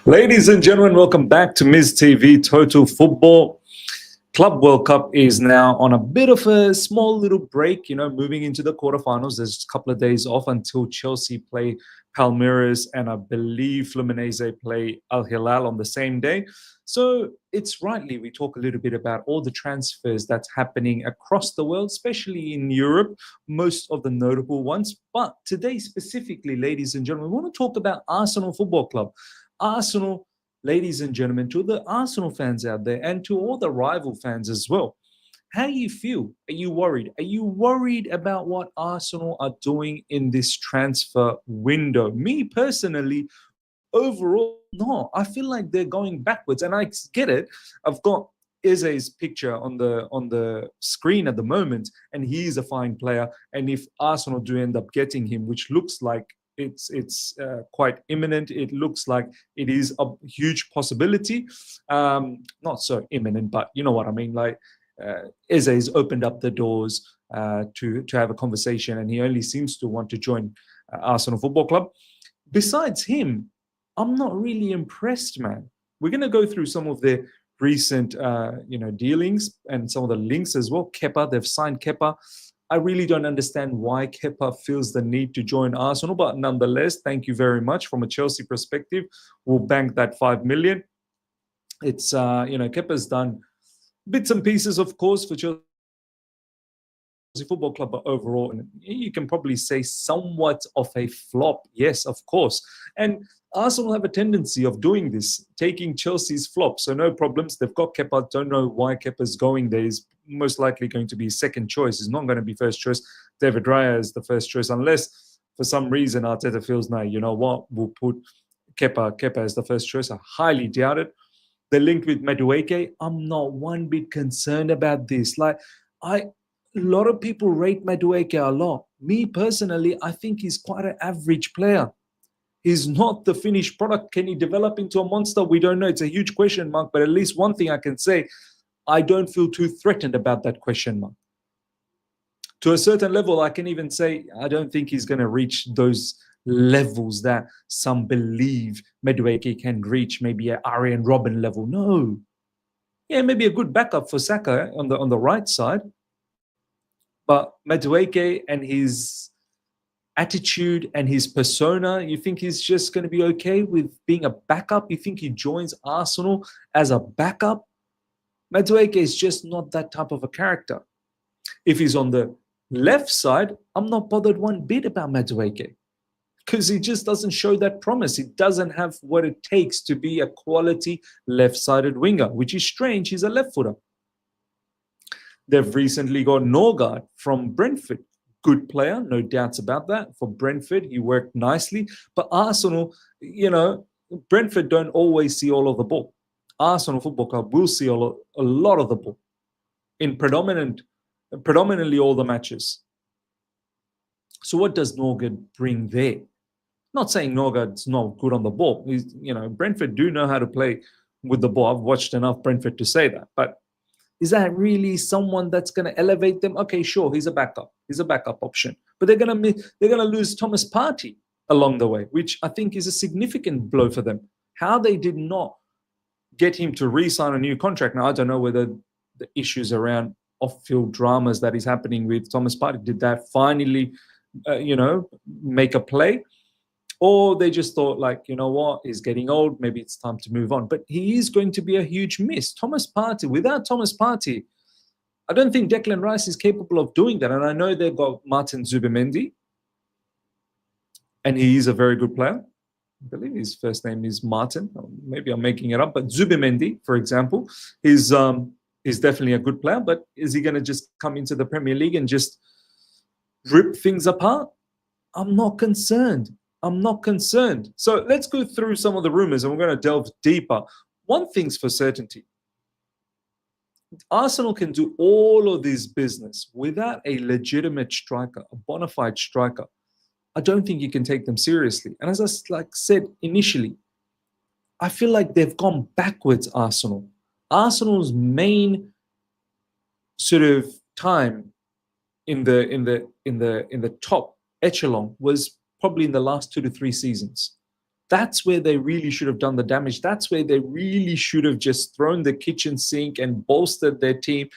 Ladies and gentlemen, welcome back to Ms. TV Total Football. Club World Cup is now on a bit of a small little break, moving into the quarterfinals. There's a couple of days off until Chelsea play Palmeiras and I believe Fluminense play Al Hilal on the same day. So it's rightly we talk a little bit about all the transfers that's happening across the world, especially in Europe, most of the notable ones. But today specifically, ladies and gentlemen, we want to talk about Arsenal Football Club. Arsenal, ladies and gentlemen, to the Arsenal fans out there and to all the rival fans as well. How do you feel? Are you worried? Are you worried about what Arsenal are doing in this transfer window? Me personally, overall, no. I feel like they're going backwards, and I get it. I've got Eze's picture on the screen at the moment, and he's a fine player. And if Arsenal do end up getting him, which looks like it's quite imminent. It looks like it is a huge possibility. Not so imminent, but you know what I mean. Like Eze has opened up the doors to have a conversation, and he only seems to want to join Arsenal Football Club. Besides him, I'm not really impressed, man. We're going to go through some of the recent dealings and some of the links as well. Kepa, they've signed Kepa. I really don't understand why Kepa feels the need to join Arsenal, but nonetheless, thank you very much. From a Chelsea perspective, we'll bank that 5 million. It's, Kepa's done bits and pieces, of course, for Chelsea Football Club, but overall, you can probably say somewhat of a flop. Yes, of course. And Arsenal have a tendency of doing this, taking Chelsea's flop. So no problems. They've got Kepa. Don't know why Kepa's going there. He's most likely going to be second choice. He's not going to be first choice. David Raya is the first choice, unless for some reason Arteta feels, no, you know what, we'll put Kepa as the first choice. I highly doubt it. They're linked with Madueke. I'm not one bit concerned about this. A lot of people rate Madueke a lot. Me personally, I think he's quite an average player. He's not the finished product. Can he develop into a monster? We don't know. It's a huge question mark. But at least one thing I can say, I don't feel too threatened about that question mark. To a certain level, I can even say I don't think he's going to reach those levels that some believe Madueke can reach, maybe at Arjen Robben level. No. Yeah, maybe a good backup for Saka on the right side. But Madueke and his attitude and his persona, you think he's just going to be okay with being a backup? You think he joins Arsenal as a backup? Madueke is just not that type of a character. If he's on the left side, I'm not bothered one bit about Madueke because he just doesn't show that promise. He doesn't have what it takes to be a quality left-sided winger, which is strange. He's a left footer. They've recently got Norgard from Brentford. Good player, no doubts about that. For Brentford, he worked nicely. But Arsenal, Brentford don't always see all of the ball. Arsenal Football Club will see a lot of the ball in predominantly all the matches. So what does Norgard bring there? Not saying Norgard's not good on the ball. Brentford do know how to play with the ball. I've watched enough Brentford to say that. But is that really someone that's going to elevate them? Okay, sure, he's a backup. He's a backup option. But they're going to lose Thomas Partey along the way, which I think is a significant blow for them. How they did not get him to re-sign a new contract. Now, I don't know whether the issues around off-field dramas that is happening with Thomas Partey, did that finally, make a play? Or they just thought, like, you know what, he's getting old, maybe it's time to move on. But he is going to be a huge miss. Thomas Partey, without Thomas Partey, I don't think Declan Rice is capable of doing that. And I know they've got Martin Zubimendi, and he is a very good player. I believe his first name is Martin. Maybe I'm making it up. But Zubimendi, for example, is definitely a good player. But is he going to just come into the Premier League and just rip things apart? I'm not concerned. So let's go through some of the rumors and we're going to delve deeper. One thing's for certainty. Arsenal can do all of this business without a legitimate striker, a bona fide striker. I don't think you can take them seriously. And as I said initially, I feel like they've gone backwards, Arsenal. Arsenal's main sort of time in the top echelon was probably in the last 2 to 3 seasons. That's where they really should have done the damage. That's where they really should have just thrown the kitchen sink and bolstered their team.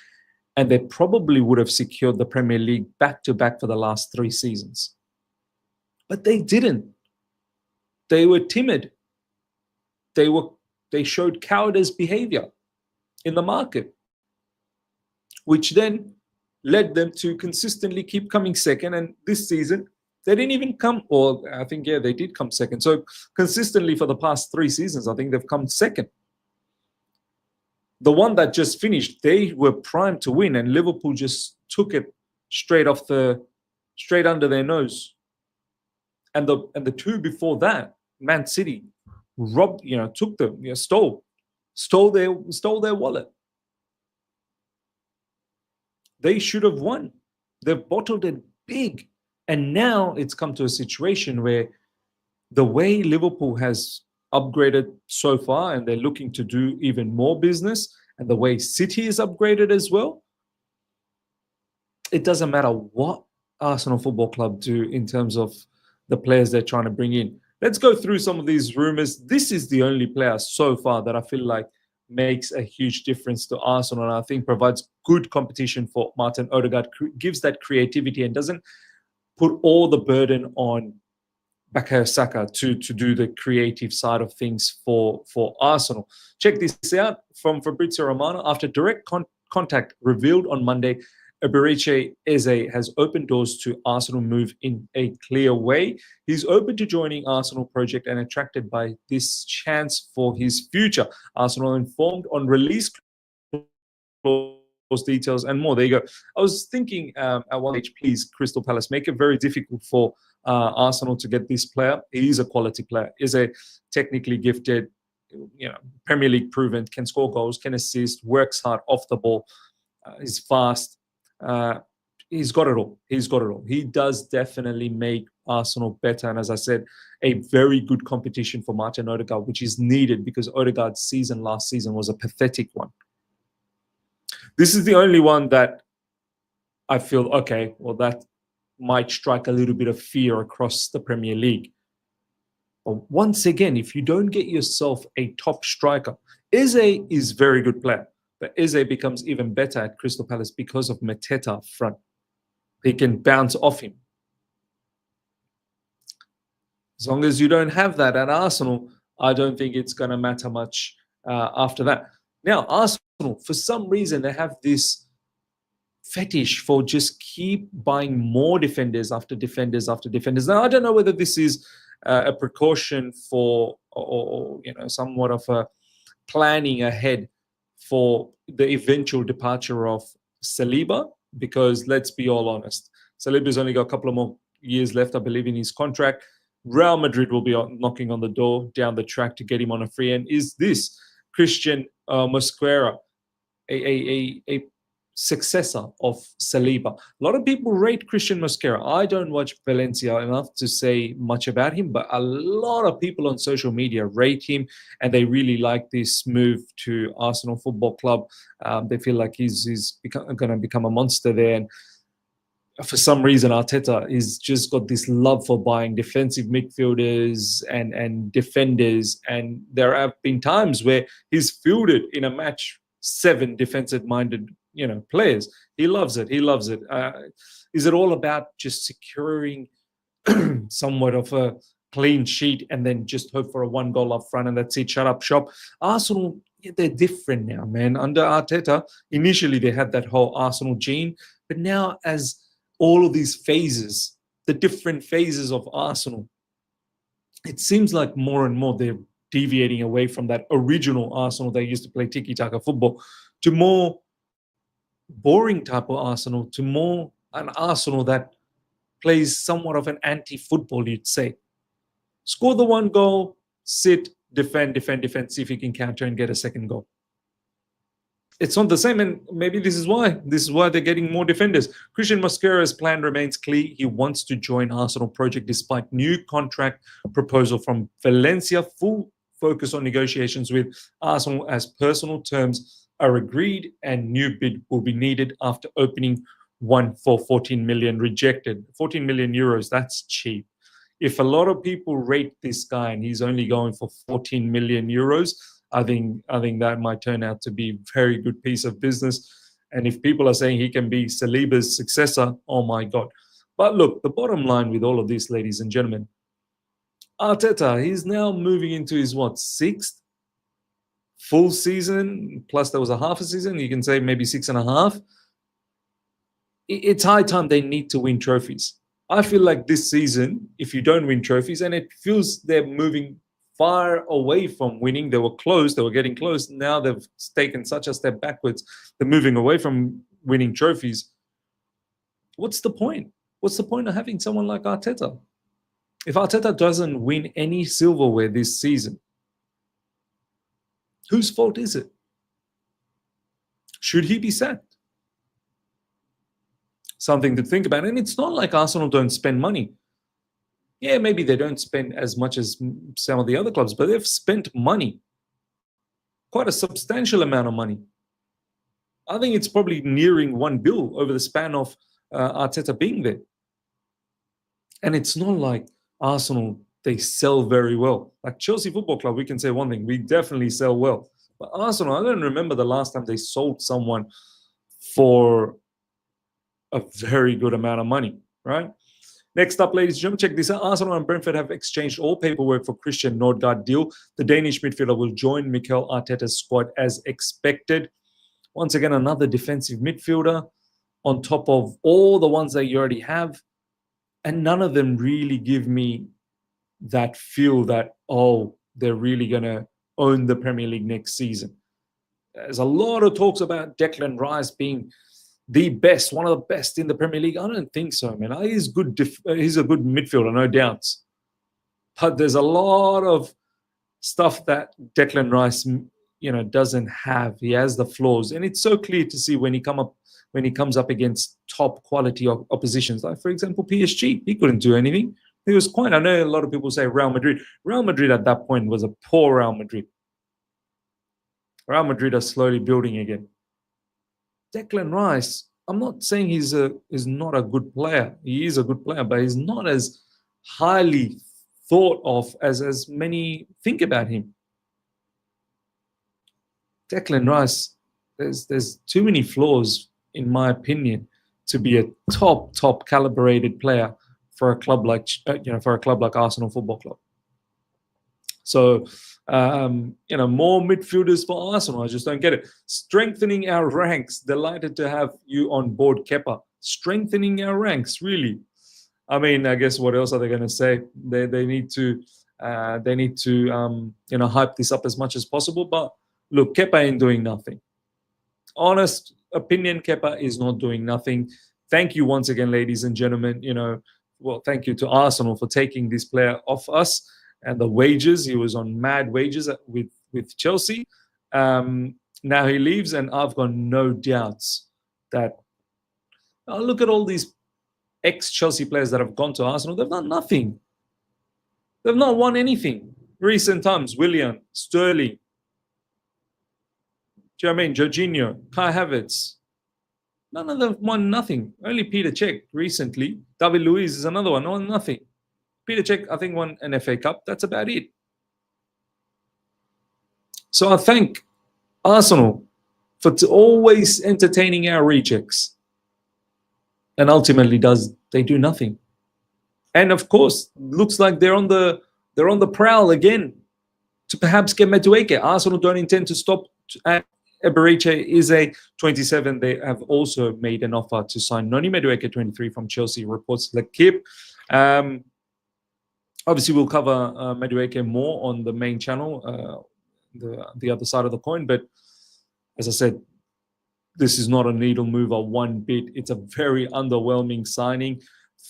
And they probably would have secured the Premier League back to back for the last 3 seasons. But they didn't. They were timid. They showed cowardice behavior in the market, which then led them to consistently keep coming second. And this season, they didn't even come, or I think, yeah, they did come second. So consistently for the past 3 seasons, I think they've come second. The one that just finished, they were primed to win, and Liverpool just took it straight under their nose. And the 2 before that, Man City, took them, stole their wallet. They should have won. They've bottled it big. And now it's come to a situation where the way Liverpool has upgraded so far, and they're looking to do even more business, and the way City is upgraded as well, it doesn't matter what Arsenal Football Club do in terms of the players they're trying to bring in. Let's go through some of these rumors. This is the only player so far that I feel like makes a huge difference to Arsenal, and I think provides good competition for Martin Odegaard, gives that creativity and doesn't put all the burden on Bukayo Saka to do the creative side of things for Arsenal. Check this out from Fabrizio Romano. After direct contact revealed on Monday, Eberechi Eze has opened doors to Arsenal move in a clear way. He's open to joining Arsenal project and attracted by this chance for his future. Arsenal informed on release clause details and more. There you go. I was thinking at one stage, please, Crystal Palace, make it very difficult for Arsenal to get this player. He is a quality player. Is a technically gifted, Premier League proven, can score goals, can assist, works hard off the ball, is fast. He's got it all. He does definitely make Arsenal better. And as I said, a very good competition for Martin Odegaard, which is needed because Odegaard's season last season was a pathetic one. This is the only one that I feel, okay, well, that might strike a little bit of fear across the Premier League. But once again, if you don't get yourself a top striker, Eze is a very good player. But Eze becomes even better at Crystal Palace because of Mateta up front. He can bounce off him. As long as you don't have that at Arsenal, I don't think it's going to matter much after that. Now, Arsenal, for some reason, they have this fetish for just keep buying more defenders after defenders after defenders. Now, I don't know whether this is a precaution for, or somewhat of a planning ahead for the eventual departure of Saliba, because let's be all honest, Saliba's only got a couple of more years left, I believe, in his contract. Real Madrid will be knocking on the door down the track to get him on a free. And is this Christian Mosquera a successor of Saliba? A lot of people rate Christian Mosquera. I don't watch Valencia enough to say much about him, but a lot of people on social media rate him, and they really like this move to Arsenal Football Club. They feel like he's going to become a monster there. And for some reason, Arteta is just got this love for buying defensive midfielders and defenders. And there have been times where he's fielded in a match 7 defensive-minded players. He loves it. Is it all about just securing somewhat of a clean sheet and then just hope for a 1 goal up front and that's it, shut up shop? Arsenal, they're different now, man. Under Arteta, initially they had that whole Arsenal gene, but now as all of these phases, the different phases of Arsenal, it seems like more and more they're deviating away from that original Arsenal that used to play tiki-taka football to more boring type of Arsenal, to more an Arsenal that plays somewhat of an anti-football, you'd say. Score the 1 goal, sit, defend, see if you can counter and get a second goal. It's not the same, and maybe this is why they're getting more defenders. Christian Mosquera's plan remains clear. He wants to join Arsenal project despite new contract proposal from Valencia. Full focus on negotiations with Arsenal as personal terms are agreed, and new bid will be needed after opening one for 14 million rejected. 14 million euros, that's cheap. If a lot of people rate this guy and he's only going for 14 million euros, I think that might turn out to be a very good piece of business. And if people are saying he can be Saliba's successor, oh my God. But look, the bottom line with all of this, ladies and gentlemen, Arteta, he's now moving into his sixth full season, plus there was a half a season, you can say maybe 6.5. It's high time they need to win trophies. I feel like this season, if you don't win trophies, and it feels they're moving far away from winning. They were close, they were getting close. Now they've taken such a step backwards. They're moving away from winning trophies. What's the point? What's the point of having someone like Arteta? If Arteta doesn't win any silverware this season, whose fault is it? Should he be sacked? Something to think about. And it's not like Arsenal don't spend money. Yeah, maybe they don't spend as much as some of the other clubs, but they've spent money. Quite a substantial amount of money. I think it's probably nearing 1 bill over the span of Arteta being there. And it's not like Arsenal, they sell very well. Like Chelsea Football Club, we can say one thing, we definitely sell well. But Arsenal, I don't remember the last time they sold someone for a very good amount of money, right? Next up, ladies and gentlemen, check this out. Arsenal and Brentford have exchanged all paperwork for Christian Nordgaard deal. The Danish midfielder will join Mikel Arteta's squad as expected. Once again, another defensive midfielder on top of all the ones that you already have. And none of them really give me that feel that, oh, they're really going to own the Premier League next season. There's a lot of talks about Declan Rice being the best, one of the best in the Premier League. I don't think so, man. He's good. He's a good midfielder, no doubts. But there's a lot of stuff that Declan Rice, doesn't have. He has the flaws, and it's so clear to see when he comes up against top quality oppositions. Like for example, PSG, he couldn't do anything. He was quite. I know a lot of people say Real Madrid. Real Madrid at that point was a poor Real Madrid. Real Madrid are slowly building again. Declan Rice, I'm not saying he's not a good player. He is a good player, but he's not as highly thought of as many think about him. Declan Rice, there's too many flaws, in my opinion, to be a top calibrated player for a club like Arsenal Football Club. So, more midfielders for Arsenal. I just don't get it. Strengthening our ranks. Delighted to have you on board, Kepa. Strengthening our ranks, really. I mean, I guess what else are they going to say? They need to hype this up as much as possible. But look, Kepa ain't doing nothing. Honest opinion, Kepa is not doing nothing. Thank you once again, ladies and gentlemen. Thank you to Arsenal for taking this player off us. And the wages, he was on mad wages with Chelsea. Now he leaves, and I've got no doubts that. Look at all these ex-Chelsea players that have gone to Arsenal. They've done nothing. They've not won anything. Recent times, Willian, Sterling. Do you know what I mean? Jorginho, Kai Havertz. None of them won nothing. Only Peter Cech recently. David Luiz is another one. Won nothing. Peter Cech, I think, won an FA Cup. That's about it. So I thank Arsenal for always entertaining our rejects. And ultimately they do nothing. And of course, looks like they're on the prowl again to perhaps get Madueke. Arsenal don't intend to stop at Eberechi Eze 27. They have also made an offer to sign Noni Madueke 23 from Chelsea, reports L'Equipe. Obviously, we'll cover Madueke more on the main channel, the other side of the coin. But as I said, this is not a needle mover one bit. It's a very underwhelming signing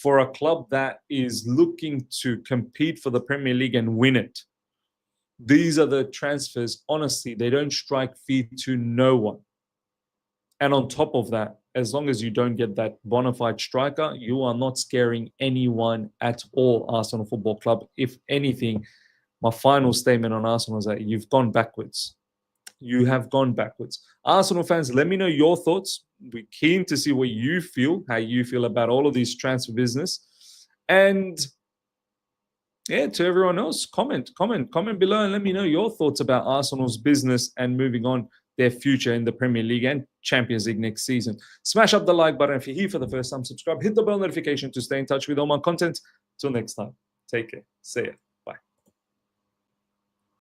for a club that is looking to compete for the Premier League and win it. These are the transfers. Honestly, they don't strike fear to no one. And on top of that, as long as you don't get that bona fide striker, you are not scaring anyone at all, Arsenal Football Club. If anything, my final statement on Arsenal is that you've gone backwards. You have gone backwards. Arsenal fans, let me know your thoughts. We're keen to see what you feel, how you feel about all of this transfer business. And Yeah, to everyone else, comment below and let me know your thoughts about Arsenal's business and moving on their future in the Premier League and Champions League next season. Smash up the like button if you're here for the first time. Subscribe, hit the bell notification to stay in touch with all my content. Till next time, take care. See ya.